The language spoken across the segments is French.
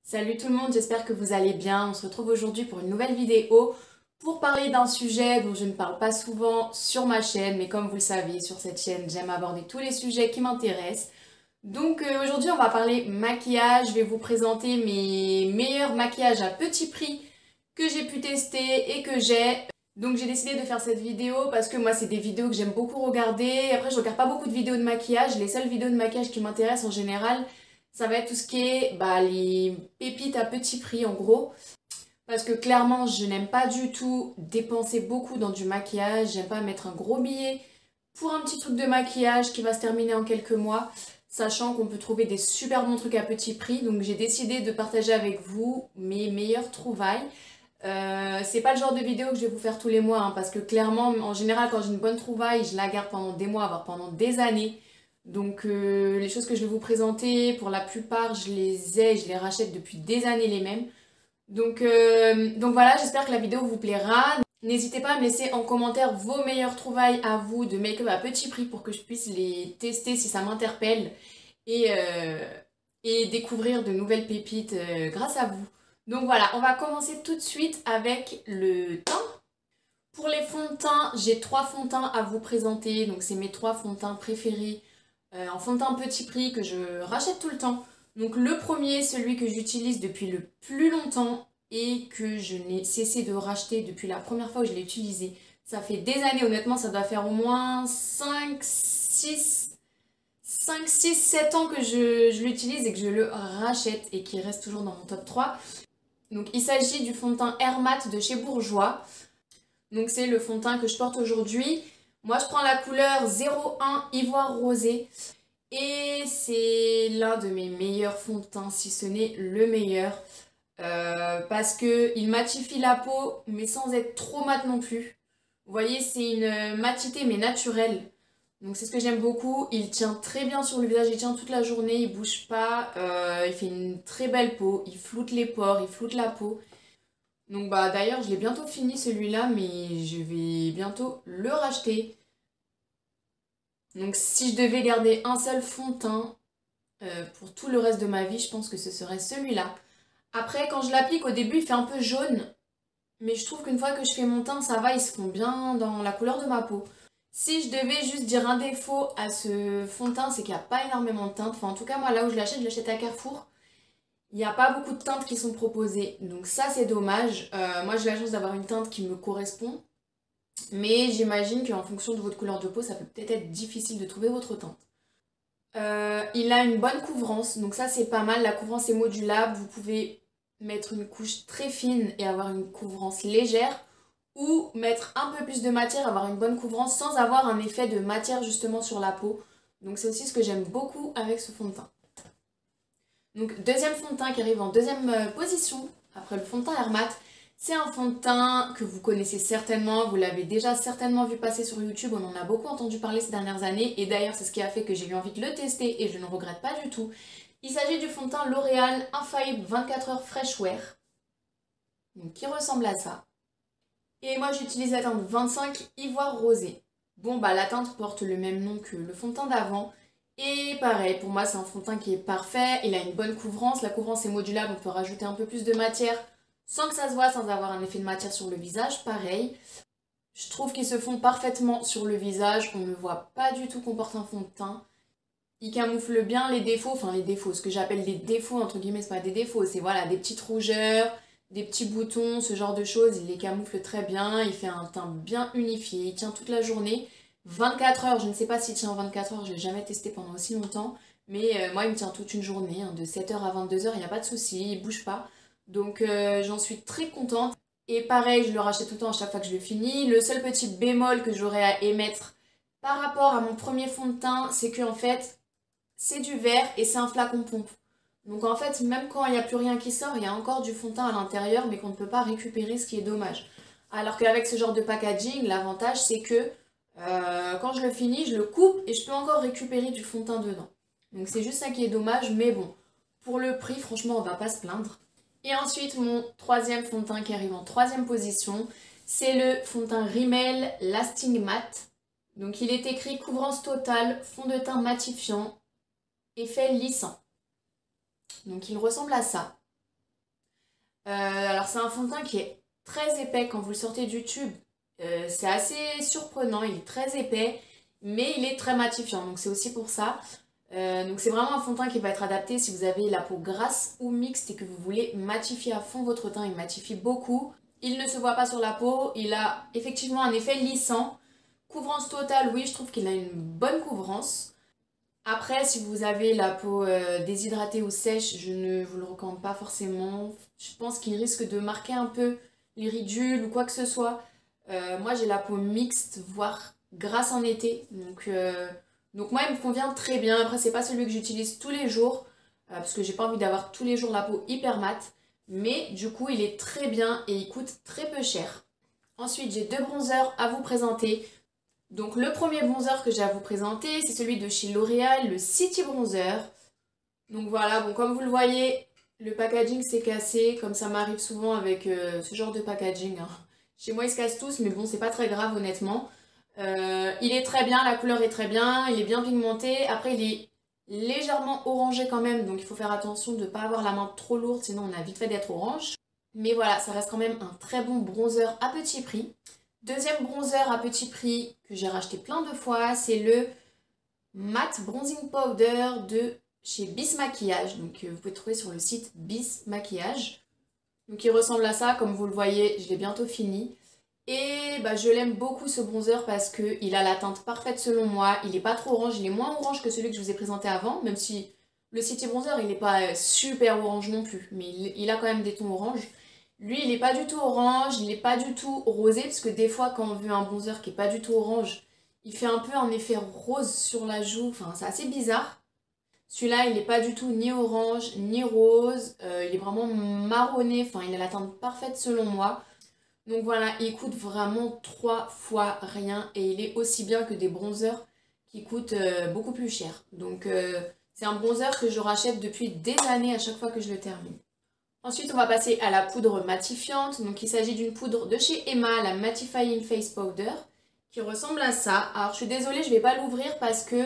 Salut tout le monde, j'espère que vous allez bien. On se retrouve aujourd'hui pour une nouvelle vidéo pour parler d'un sujet dont je ne parle pas souvent sur ma chaîne, mais comme vous le savez, sur cette chaîne, j'aime aborder tous les sujets qui m'intéressent. Donc aujourd'hui, on va parler maquillage. Je vais vous présenter mes meilleurs maquillages à petit prix que j'ai pu tester et que j'ai. Donc j'ai décidé de faire cette vidéo parce que moi, c'est des vidéos que j'aime beaucoup regarder. Après, je regarde pas beaucoup de vidéos de maquillage. Les seules vidéos de maquillage qui m'intéressent en général, ça va être tout ce qui est les pépites à petit prix en gros. Parce que clairement, je n'aime pas du tout dépenser beaucoup dans du maquillage. J'aime pas mettre un gros billet pour un petit truc de maquillage qui va se terminer en quelques mois. Sachant qu'on peut trouver des super bons trucs à petit prix. Donc j'ai décidé de partager avec vous mes meilleures trouvailles. C'est pas le genre de vidéo que je vais vous faire tous les mois. Parce que clairement, en général, quand j'ai une bonne trouvaille, je la garde pendant des mois, voire pendant des années. Donc les choses que je vais vous présenter, pour la plupart, je les rachète depuis des années les mêmes. Donc voilà, j'espère que la vidéo vous plaira. N'hésitez pas à me laisser en commentaire vos meilleures trouvailles à vous de make-up à petit prix pour que je puisse les tester si ça m'interpelle et découvrir de nouvelles pépites grâce à vous. Donc voilà, on va commencer tout de suite avec le teint. Pour les fonds de teint, j'ai 3 fonds de teint à vous présenter. Donc c'est mes 3 fonds de teint préférés en fond de teint petit prix que je rachète tout le temps. Donc le premier, celui que j'utilise depuis le plus longtemps et que je n'ai cessé de racheter depuis la première fois que je l'ai utilisé. Ça fait des années, honnêtement, ça doit faire au moins 5, 6, 7 ans que je l'utilise et que je le rachète et qui reste toujours dans mon top 3. Donc il s'agit du fond de teint Air Matte de chez Bourjois. Donc c'est le fond de teint que je porte aujourd'hui. Moi je prends la couleur 01 Ivoire Rosé. Et c'est l'un de mes meilleurs fonds de teint, si ce n'est le meilleur. Parce qu'il matifie la peau, mais sans être trop mat non plus. Vous voyez, c'est une matité, mais naturelle. Donc c'est ce que j'aime beaucoup. Il tient très bien sur le visage, il tient toute la journée, il bouge pas. Il fait une très belle peau, il floute les pores, il floute la peau. Donc d'ailleurs, je l'ai bientôt fini celui-là, mais je vais bientôt le racheter. Donc si je devais garder un seul fond de teint pour tout le reste de ma vie, je pense que ce serait celui-là. Après, quand je l'applique, au début, il fait un peu jaune. Mais je trouve qu'une fois que je fais mon teint, ça va, il se fond bien dans la couleur de ma peau. Si je devais juste dire un défaut à ce fond de teint, c'est qu'il n'y a pas énormément de teintes. Enfin, en tout cas, moi, là où je l'achète à Carrefour. Il n'y a pas beaucoup de teintes qui sont proposées. Donc ça, c'est dommage. Moi, j'ai la chance d'avoir une teinte qui me correspond. Mais j'imagine qu'en fonction de votre couleur de peau, ça peut peut-être être difficile de trouver votre teinte. Il a une bonne couvrance, donc ça c'est pas mal. La couvrance est modulable, vous pouvez mettre une couche très fine et avoir une couvrance légère, ou mettre un peu plus de matière, avoir une bonne couvrance sans avoir un effet de matière justement sur la peau. Donc c'est aussi ce que j'aime beaucoup avec ce fond de teint. Donc deuxième fond de teint qui arrive en deuxième position, après le fond de teint Air Matte. C'est un fond de teint que vous connaissez certainement, vous l'avez déjà certainement vu passer sur YouTube, on en a beaucoup entendu parler ces dernières années et d'ailleurs c'est ce qui a fait que j'ai eu envie de le tester et je ne regrette pas du tout. Il s'agit du fond de teint L'Oréal Infaillible 24 heures Fresh Wear, donc qui ressemble à ça. Et moi j'utilise la teinte 25 Ivoire Rosé. Bon la teinte porte le même nom que le fond de teint d'avant. Et pareil, pour moi c'est un fond de teint qui est parfait, il a une bonne couvrance, la couvrance est modulable, on peut rajouter un peu plus de matière sans que ça se voit, sans avoir un effet de matière sur le visage, pareil. Je trouve qu'il se fond parfaitement sur le visage, on ne voit pas du tout qu'on porte un fond de teint. Il camoufle bien les défauts, ce que j'appelle des défauts, entre guillemets, c'est pas des défauts, c'est voilà, des petites rougeurs, des petits boutons, ce genre de choses, il les camoufle très bien, il fait un teint bien unifié, il tient toute la journée. 24 heures, je ne sais pas s'il tient 24 heures, je l'ai jamais testé pendant aussi longtemps, mais moi il me tient toute une journée, de 7 heures à 22 heures, il n'y a pas de souci, il bouge pas. Donc j'en suis très contente. Et pareil, je le rachète tout le temps à chaque fois que je le finis. Le seul petit bémol que j'aurais à émettre par rapport à mon premier fond de teint, c'est que en fait, c'est du verre et c'est un flacon pompe. Donc en fait, même quand il n'y a plus rien qui sort, il y a encore du fond de teint à l'intérieur, mais qu'on ne peut pas récupérer, ce qui est dommage. Alors qu'avec ce genre de packaging, l'avantage c'est que quand je le finis, je le coupe et je peux encore récupérer du fond de teint dedans. Donc c'est juste ça qui est dommage, mais bon, pour le prix, franchement, on va pas se plaindre. Et ensuite, mon troisième fond de teint qui arrive en troisième position, c'est le fond de teint Rimmel Lasting Matte. Donc il est écrit couvrance totale, fond de teint matifiant, effet lissant. Donc il ressemble à ça. Alors c'est un fond de teint qui est très épais quand vous le sortez du tube. C'est assez surprenant, il est très épais, mais il est très matifiant, donc c'est aussi pour ça. Donc c'est vraiment un fond de teint qui va être adapté si vous avez la peau grasse ou mixte et que vous voulez matifier à fond votre teint. Il matifie beaucoup, il ne se voit pas sur la peau, il a effectivement un effet lissant. Couvrance totale, oui, je trouve qu'il a une bonne couvrance. Après, si vous avez la peau déshydratée ou sèche, je ne vous le recommande pas forcément. Je pense qu'il risque de marquer un peu les ridules ou quoi que ce soit. Moi, j'ai la peau mixte, voire grasse en été. Donc moi, il me convient très bien. Après, c'est pas celui que j'utilise tous les jours, parce que j'ai pas envie d'avoir tous les jours la peau hyper mate. Mais du coup, il est très bien et il coûte très peu cher. Ensuite, j'ai deux bronzers à vous présenter. Donc le premier bronzer que j'ai à vous présenter, c'est celui de chez L'Oréal, le City Bronzer. Donc voilà, bon comme vous le voyez, le packaging s'est cassé, comme ça m'arrive souvent avec ce genre de packaging, hein. Chez moi ils se cassent tous, mais bon c'est pas très grave honnêtement. Il est très bien, la couleur est très bien, il est bien pigmenté. Après il est légèrement orangé quand même, donc il faut faire attention de ne pas avoir la main trop lourde, sinon on a vite fait d'être orange. Mais voilà, ça reste quand même un très bon bronzer à petit prix. Deuxième bronzer à petit prix que j'ai racheté plein de fois, c'est le Matte Bronzing Powder de chez Bis Maquillage. Donc vous pouvez trouver sur le site Bis Maquillage. Donc il ressemble à ça, comme vous le voyez, je l'ai bientôt fini. Et bah, je l'aime beaucoup ce bronzer parce qu'il a la teinte parfaite selon moi. Il n'est pas trop orange, il est moins orange que celui que je vous ai présenté avant, même si le City Bronzer il n'est pas super orange non plus, mais il a quand même des tons orange. Lui, il n'est pas du tout orange, il n'est pas du tout rosé, parce que des fois, quand on veut un bronzer qui n'est pas du tout orange, il fait un peu un effet rose sur la joue, enfin, c'est assez bizarre. Celui-là, il n'est pas du tout ni orange, ni rose, il est vraiment marronné, enfin, il a la teinte parfaite selon moi. Donc voilà, il coûte vraiment 3 fois rien, et il est aussi bien que des bronzers qui coûtent beaucoup plus cher. Donc c'est un bronzer que je rachète depuis des années à chaque fois que je le termine. Ensuite, on va passer à la poudre matifiante. Donc, il s'agit d'une poudre de chez Emma, la Mattifying Face Powder, qui ressemble à ça. Alors, je suis désolée, je ne vais pas l'ouvrir parce que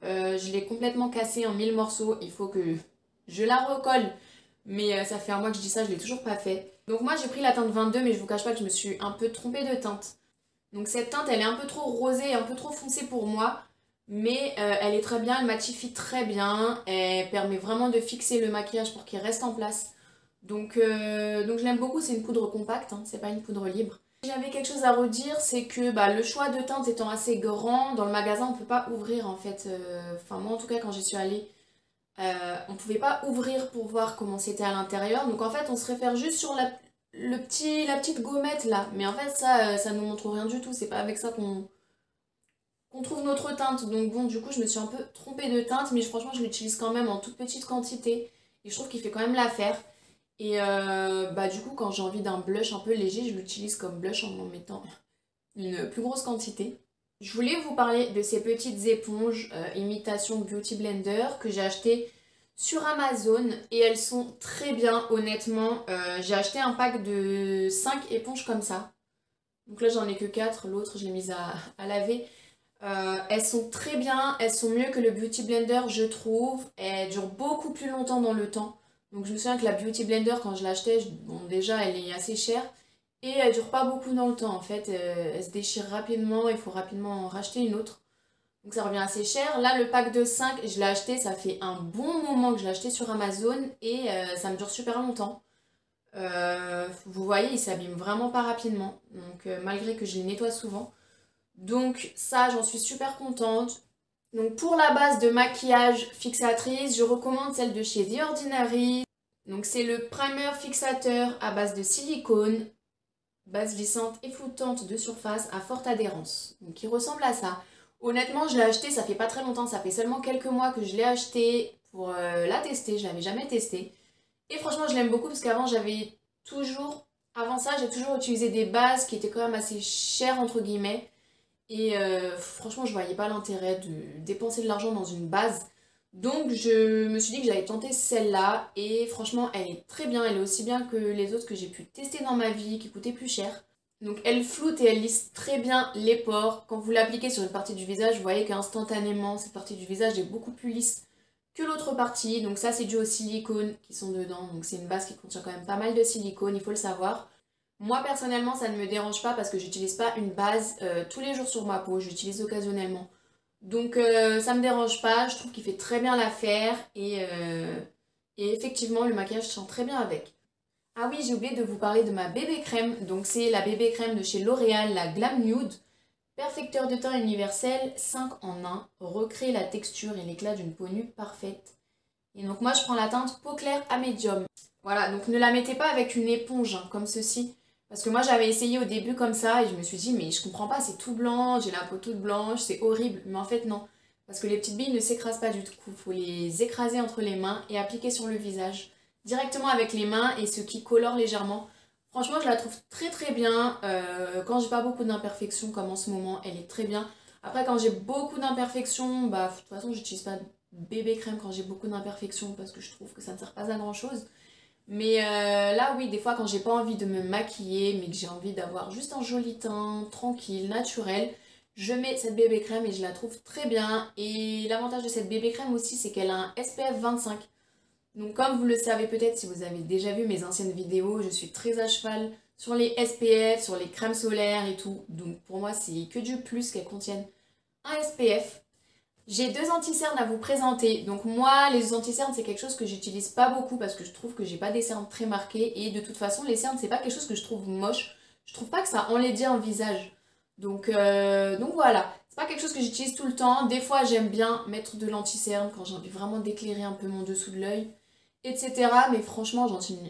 je l'ai complètement cassée en 1000 morceaux. Il faut que je la recolle. Mais ça fait un mois que je dis ça, je ne l'ai toujours pas fait. Donc, moi, j'ai pris la teinte 22, mais je vous cache pas que je me suis un peu trompée de teinte. Donc, cette teinte, elle est un peu trop rosée, un peu trop foncée pour moi. Mais elle est très bien, elle matifie très bien. Elle permet vraiment de fixer le maquillage pour qu'il reste en place. Donc je l'aime beaucoup, c'est une poudre compacte, hein, c'est pas une poudre libre. J'avais quelque chose à redire, c'est que bah, le choix de teinte étant assez grand, dans le magasin on peut pas ouvrir en fait. Enfin moi en tout cas quand j'y suis allée, on pouvait pas ouvrir pour voir comment c'était à l'intérieur. Donc en fait on se réfère juste sur la petite gommette là. Mais en fait ça nous montre rien du tout, c'est pas avec ça qu'on trouve notre teinte. Donc bon du coup je me suis un peu trompée de teinte, mais franchement je l'utilise quand même en toute petite quantité. Et je trouve qu'il fait quand même l'affaire. Et bah du coup quand j'ai envie d'un blush un peu léger, je l'utilise comme blush en mettant une plus grosse quantité. Je voulais vous parler de ces petites éponges imitation Beauty Blender que j'ai achetées sur Amazon et elles sont très bien honnêtement. J'ai acheté un pack de 5 éponges comme ça. Donc là j'en ai que 4, l'autre je l'ai mise à laver. Elles sont très bien, elles sont mieux que le Beauty Blender je trouve. Elles durent beaucoup plus longtemps dans le temps. Donc je me souviens que la Beauty Blender quand je l'achetais, bon déjà elle est assez chère. Et elle dure pas beaucoup dans le temps en fait. Elle se déchire rapidement, il faut rapidement en racheter une autre. Donc ça revient assez cher. Là le pack de 5, je l'ai acheté, ça fait un bon moment que je l'ai acheté sur Amazon. Et ça me dure super longtemps. Vous voyez, il s'abîme vraiment pas rapidement. Donc malgré que je les nettoie souvent. Donc ça, j'en suis super contente. Donc pour la base de maquillage fixatrice, je recommande celle de chez The Ordinary. Donc c'est le primer fixateur à base de silicone, base glissante et flottante de surface à forte adhérence. Donc il ressemble à ça. Honnêtement, je l'ai acheté, ça fait pas très longtemps, ça fait seulement quelques mois que je l'ai acheté pour la tester, je l'avais jamais testé. Et franchement, je l'aime beaucoup parce qu'avant, avant ça, j'ai toujours utilisé des bases qui étaient quand même assez chères entre guillemets. Et franchement, je voyais pas l'intérêt de dépenser de l'argent dans une base. Donc je me suis dit que j'allais tenter celle-là. Et franchement, elle est très bien. Elle est aussi bien que les autres que j'ai pu tester dans ma vie, qui coûtaient plus cher. Donc elle floute et elle lisse très bien les pores. Quand vous l'appliquez sur une partie du visage, vous voyez qu'instantanément, cette partie du visage est beaucoup plus lisse que l'autre partie. Donc ça c'est dû aux silicones qui sont dedans. Donc c'est une base qui contient quand même pas mal de silicone, il faut le savoir. Moi personnellement ça ne me dérange pas parce que j'utilise pas une base tous les jours sur ma peau, j'utilise occasionnellement. Donc ça me dérange pas, je trouve qu'il fait très bien l'affaire et effectivement le maquillage sent très bien avec. Ah oui, j'ai oublié de vous parler de ma bébé crème. Donc c'est la bébé crème de chez L'Oréal, la Glam Nude. Perfecteur de teint universel, 5 en 1, recrée la texture et l'éclat d'une peau nue parfaite. Et donc moi je prends la teinte peau claire à médium. Voilà, donc ne la mettez pas avec une éponge hein, comme ceci. Parce que moi j'avais essayé au début comme ça et je me suis dit mais je comprends pas, c'est tout blanc, j'ai la peau toute blanche, c'est horrible. Mais en fait non, parce que les petites billes ne s'écrasent pas du tout. Il faut les écraser entre les mains et appliquer sur le visage. Directement avec les mains et ce qui colore légèrement. Franchement, je la trouve très très bien. Quand j'ai pas beaucoup d'imperfections comme en ce moment, elle est très bien. Après, quand j'ai beaucoup d'imperfections, bah de toute façon, j'utilise pas de bébé crème quand j'ai beaucoup d'imperfections parce que je trouve que ça ne sert pas à grand chose. Mais là, oui, des fois, quand j'ai pas envie de me maquiller, mais que j'ai envie d'avoir juste un joli teint, tranquille, naturel, je mets cette bébé crème et je la trouve très bien. Et l'avantage de cette bébé crème aussi, c'est qu'elle a un SPF 25. Donc comme vous le savez peut-être si vous avez déjà vu mes anciennes vidéos, je suis très à cheval sur les SPF, sur les crèmes solaires et tout. Donc pour moi c'est que du plus qu'elles contiennent un SPF. J'ai deux anti-cernes à vous présenter. Donc moi les anti-cernes c'est quelque chose que j'utilise pas beaucoup parce que je trouve que j'ai pas des cernes très marquées. Et de toute façon les cernes c'est pas quelque chose que je trouve moche. Je trouve pas que ça enlaidit un visage. Donc voilà, c'est pas quelque chose que j'utilise tout le temps. Des fois j'aime bien mettre de l'anti-cerne quand j'ai envie vraiment d'éclairer un peu mon dessous de l'œil, etc. Mais franchement,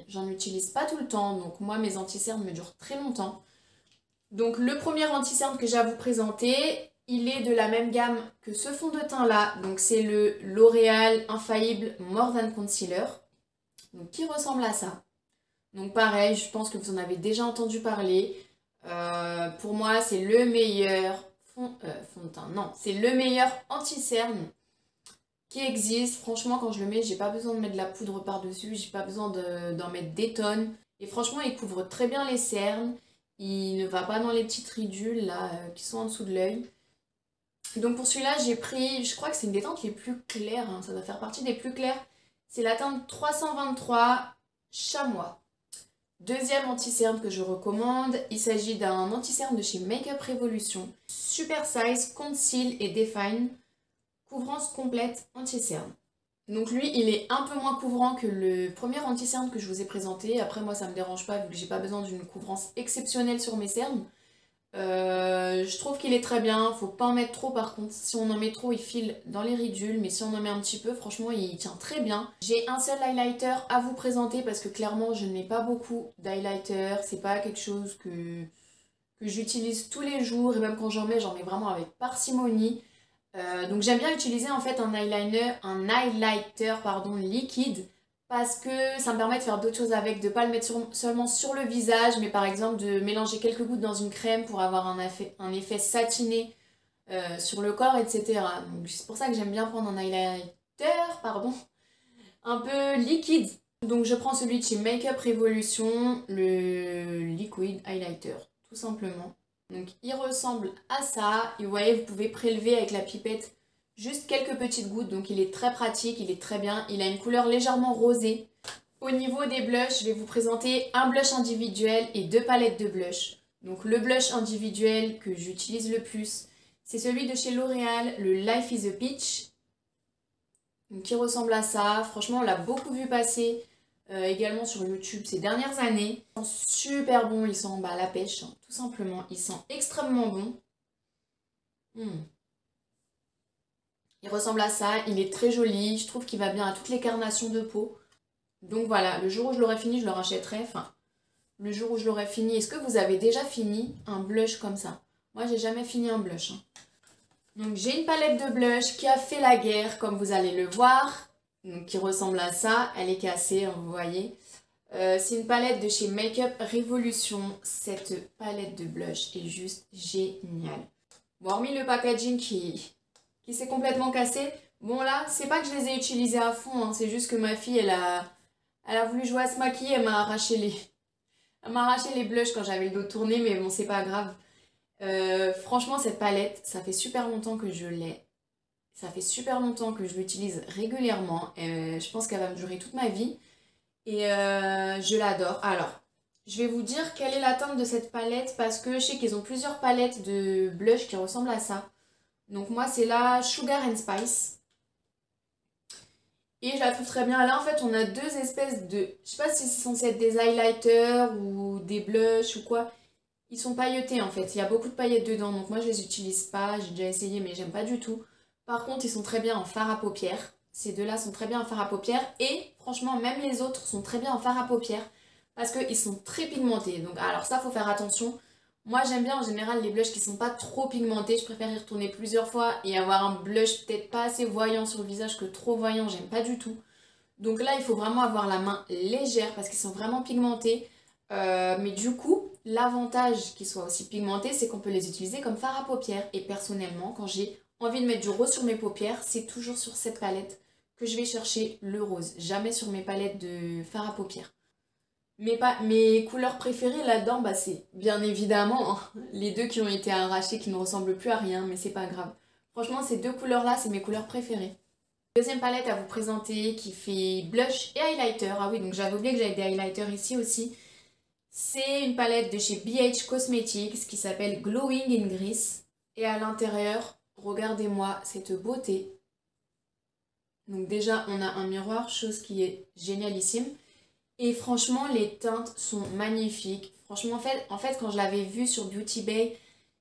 j'en utilise pas tout le temps. Donc moi, mes anti-cernes me durent très longtemps. Donc le premier anti-cerne que j'ai à vous présenter, il est de la même gamme que ce fond de teint là. Donc c'est le L'Oréal Infaillible More Than Concealer. Donc qui ressemble à ça. Donc pareil, je pense que vous en avez déjà entendu parler. Pour moi, c'est le meilleur fond de teint. Non, c'est le meilleur anti-cerne qui existe. Franchement, quand je le mets, j'ai pas besoin de mettre de la poudre par-dessus, j'ai pas besoin d'en mettre des tonnes. Et franchement, il couvre très bien les cernes. Il ne va pas dans les petites ridules là qui sont en dessous de l'œil. Donc pour celui-là, j'ai pris, je crois que c'est une des teintes les plus claires, hein, ça doit faire partie des plus claires. C'est la teinte 323 Chamois. Deuxième anti-cerne que je recommande, il s'agit d'un anti-cerne de chez Makeup Revolution. Super Size, Conceal et Define. Couvrance complète anti-cerne. Donc lui, il est un peu moins couvrant que le premier anti-cerne que je vous ai présenté. Après, moi, ça me dérange pas vu que j'ai pas besoin d'une couvrance exceptionnelle sur mes cernes. Je trouve qu'il est très bien, faut pas en mettre trop par contre. Si on en met trop, il file dans les ridules, mais si on en met un petit peu, franchement, il tient très bien. J'ai un seul highlighter à vous présenter parce que clairement, je n'ai pas beaucoup d'highlighter. C'est pas quelque chose que j'utilise tous les jours et même quand j'en mets vraiment avec parcimonie. Donc j'aime bien utiliser en fait un highlighter pardon, liquide parce que ça me permet de faire d'autres choses avec, de pas le mettre seulement sur le visage, mais par exemple de mélanger quelques gouttes dans une crème pour avoir un effet satiné sur le corps, etc. Donc c'est pour ça que j'aime bien prendre un highlighter, pardon, un peu liquide. Donc je prends celui de chez Makeup Revolution, le Liquid Highlighter, tout simplement. Donc il ressemble à ça, et vous voyez vous pouvez prélever avec la pipette juste quelques petites gouttes, donc il est très pratique, il est très bien, il a une couleur légèrement rosée. Au niveau des blushs, je vais vous présenter un blush individuel et deux palettes de blush. Donc le blush individuel que j'utilise le plus, c'est celui de chez L'Oréal, le Life is a Peach, donc qui ressemble à ça. Franchement on l'a beaucoup vu passer. Également sur YouTube ces dernières années. Ils sont super bons, ils sont à la pêche, hein, tout simplement. Ils sont extrêmement bons. Il ressemble à ça, il est très joli, je trouve qu'il va bien à toutes les carnations de peau. Donc voilà, le jour où je l'aurai fini, je le rachèterai. Enfin, le jour où je l'aurai fini, est-ce que vous avez déjà fini un blush comme ça? Moi, j'ai jamais fini un blush. Hein. Donc j'ai une palette de blush qui a fait la guerre, comme vous allez le voir. Donc, qui ressemble à ça, elle est cassée, hein, vous voyez. C'est une palette de chez Makeup Revolution. Cette palette de blush est juste géniale. Bon, hormis le packaging qui s'est complètement cassé. Bon là, c'est pas que je les ai utilisés à fond, hein, c'est juste que ma fille, elle a voulu jouer à se maquiller, elle m'a arraché les blushs quand j'avais le dos tourné, mais bon, c'est pas grave. Franchement, cette palette, ça fait super longtemps que je l'ai. Ça fait super longtemps que je l'utilise régulièrement. Je pense qu'elle va me durer toute ma vie. Et je l'adore. Alors, je vais vous dire quelle est la teinte de cette palette parce que je sais qu'ils ont plusieurs palettes de blush qui ressemblent à ça. Donc moi, c'est la Sugar and Spice. Et je la trouve très bien. Là, en fait, on a deux espèces de... Je sais pas si c'est censé être des highlighters ou des blushs ou quoi. Ils sont pailletés, en fait. Il y a beaucoup de paillettes dedans. Donc moi, je les utilise pas. J'ai déjà essayé, mais j'aime pas du tout. Par contre, ils sont très bien en fard à paupières. Ces deux-là sont très bien en fard à paupières. Et franchement, même les autres sont très bien en fard à paupières. Parce qu'ils sont très pigmentés. Donc alors ça, faut faire attention. Moi, j'aime bien en général les blushs qui sont pas trop pigmentés. Je préfère y retourner plusieurs fois et avoir un blush peut-être pas assez voyant sur le visage que trop voyant. J'aime pas du tout. Donc là, il faut vraiment avoir la main légère parce qu'ils sont vraiment pigmentés. Mais du coup, l'avantage qu'ils soient aussi pigmentés, c'est qu'on peut les utiliser comme fard à paupières. Et personnellement, quand j'ai envie de mettre du rose sur mes paupières, c'est toujours sur cette palette que je vais chercher le rose. Jamais sur mes palettes de fard à paupières. Mes couleurs préférées là-dedans, bah c'est bien évidemment hein, les deux qui ont été arrachées, qui ne ressemblent plus à rien, mais c'est pas grave. Franchement, ces deux couleurs-là, c'est mes couleurs préférées. Deuxième palette à vous présenter qui fait blush et highlighter. Ah oui, donc j'avais oublié que j'avais des highlighters ici aussi. C'est une palette de chez BH Cosmetics qui s'appelle Glowing in Grease. Et à l'intérieur, regardez-moi cette beauté. Donc déjà, on a un miroir, chose qui est génialissime. Et franchement, les teintes sont magnifiques. Franchement, en fait quand je l'avais vue sur Beauty Bay,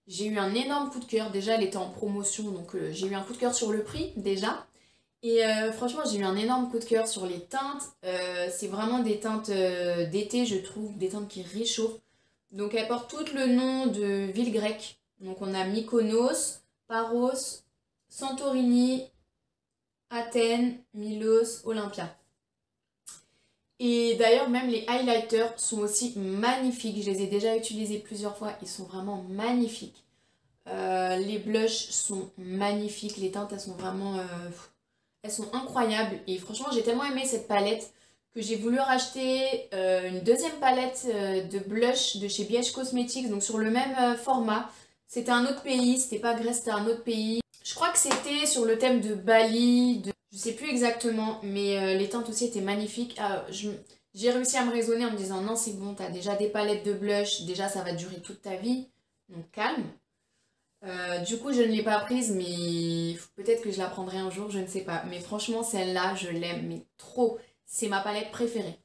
j'ai eu un énorme coup de cœur. Déjà, elle était en promotion, donc j'ai eu un coup de cœur sur le prix, déjà. Et franchement, j'ai eu un énorme coup de cœur sur les teintes. C'est vraiment des teintes d'été, je trouve, des teintes qui réchauffent. Donc, elle porte tout le nom de ville grecque. Donc, on a Mykonos, Paros, Santorini, Athènes, Milos, Olympia. Et d'ailleurs, même les highlighters sont aussi magnifiques. Je les ai déjà utilisés plusieurs fois. Ils sont vraiment magnifiques. Les blushs sont magnifiques. Les teintes, elles sont vraiment... elles sont incroyables. Et franchement, j'ai tellement aimé cette palette que j'ai voulu racheter une deuxième palette de blush de chez BH Cosmetics. Donc sur le même format. C'était un autre pays. C'était pas Grèce, c'était un autre pays. Je crois que c'était sur le thème de Bali, je sais plus exactement, mais les teintes aussi étaient magnifiques. J'ai réussi à me raisonner en me disant non c'est bon, t'as déjà des palettes de blush, déjà ça va durer toute ta vie, donc calme. Du coup je ne l'ai pas prise, mais peut-être que je la prendrai un jour, je ne sais pas. Mais franchement celle-là je l'aime, mais trop, c'est ma palette préférée.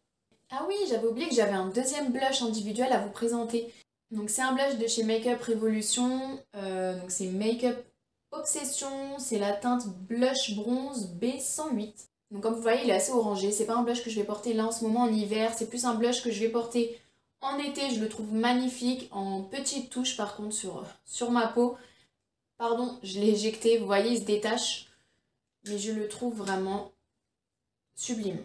Ah oui, j'avais oublié que j'avais un deuxième blush individuel à vous présenter. Donc c'est un blush de chez Makeup Revolution, donc c'est Makeup Obsession, c'est la teinte blush bronze B108. Donc comme vous voyez, il est assez orangé. C'est pas un blush que je vais porter là en ce moment en hiver. C'est plus un blush que je vais porter en été. Je le trouve magnifique en petites touches par contre sur ma peau. Pardon, je l'ai éjecté. Vous voyez, il se détache. Mais je le trouve vraiment sublime.